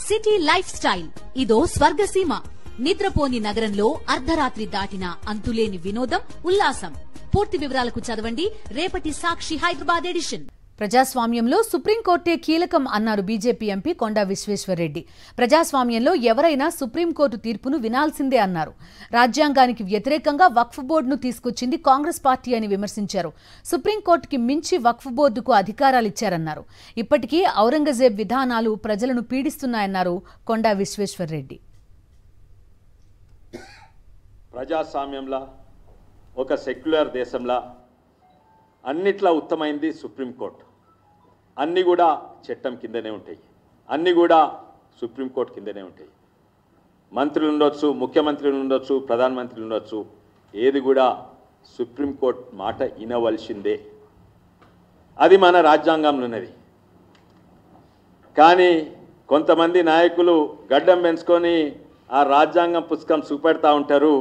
City life style ఇదో స్వర్గసీమ. నిద్రపోని నగరంలో అర్ధరాత్రి దాటిన అంతులేని వినోదం, ఉల్లాసం. పూర్తి వివరాలకు చదవండి రేపటి సాక్షి హైదరాబాద్ ఎడిషన్. ప్రజాస్వామ్యంలో సుప్రీంకోర్టే కీలకం అన్నారు బీజేపీ ఎంపీ కొండా విశ్వేశ్వర్రెడ్డి. ప్రజాస్వామ్యంలో ఎవరైనా సుప్రీంకోర్టు తీర్పును వినాల్సిందే అన్నారు. రాజ్యాంగానికి వ్యతిరేకంగా వక్ఫ్ బోర్డును తీసుకొచ్చింది కాంగ్రెస్ పార్టీ అని విమర్శించారు. సుప్రీంకోర్టుకి మించి వక్ఫ్ బోర్డుకు అధికారాలిచ్చారన్నారు. ఇప్పటికీ ఔరంగజేబ్ విధానాలు ప్రజలను పీడిస్తున్నాయన్నారు కొండా విశ్వేశ్వర్రెడ్డి. ప్రజాస్వామ్యంలో ఒక సెక్యులర్ దేశంలో అన్నిట్లా ఉత్తమైంది సుప్రీంకోర్టు. అన్నీ కూడా చట్టం కిందనే ఉంటాయి, అన్నీ కూడా సుప్రీంకోర్టు కిందనే ఉంటాయి. మంత్రులు ఉండొచ్చు, ముఖ్యమంత్రులు ఉండొచ్చు, ప్రధానమంత్రులు ఉండొచ్చు, ఏది కూడా సుప్రీంకోర్టు మాట వినవలసిందే. అది మన రాజ్యాంగంలో ఉన్నది. కానీ కొంతమంది నాయకులు గడ్డం పెంచుకొని ఆ రాజ్యాంగం పుస్తకం చూపెడతా ఉంటారు.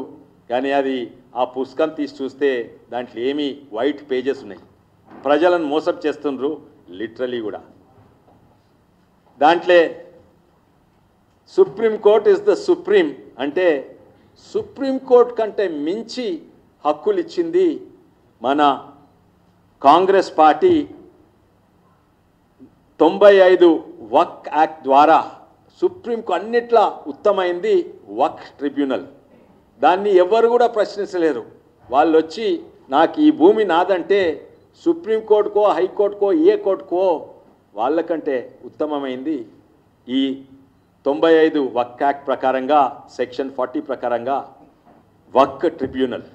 కానీ అది ఆ పుస్తకం తీసి చూస్తే దాంట్లో ఏమీ వైట్ పేజెస్ ఉన్నాయి. ప్రజలను మోసం చేస్తుండ్రు లిటరలీ కూడా. దాంట్లో సుప్రీంకోర్టు ఇస్ ద సుప్రీం అంటే సుప్రీంకోర్టు కంటే మించి హక్కులు ఇచ్చింది మన కాంగ్రెస్ పార్టీ. 95 వక్ యాక్ట్ ద్వారా సుప్రీంకు అన్నిట్లా ఉత్తమైంది వక్ ట్రిబ్యునల్. దాన్ని ఎవరు కూడా ప్రశ్నించలేరు. వాళ్ళు వచ్చి నాకు ఈ భూమి నాదంటే సుప్రీంకోర్టుకో హైకోర్టుకో ఏ కోర్టుకో వాళ్ళకంటే ఉత్తమమైంది ఈ 95 వక్ యాక్ట్ ప్రకారంగా సెక్షన్ 40 ప్రకారంగా వక్ ట్రిబ్యునల్.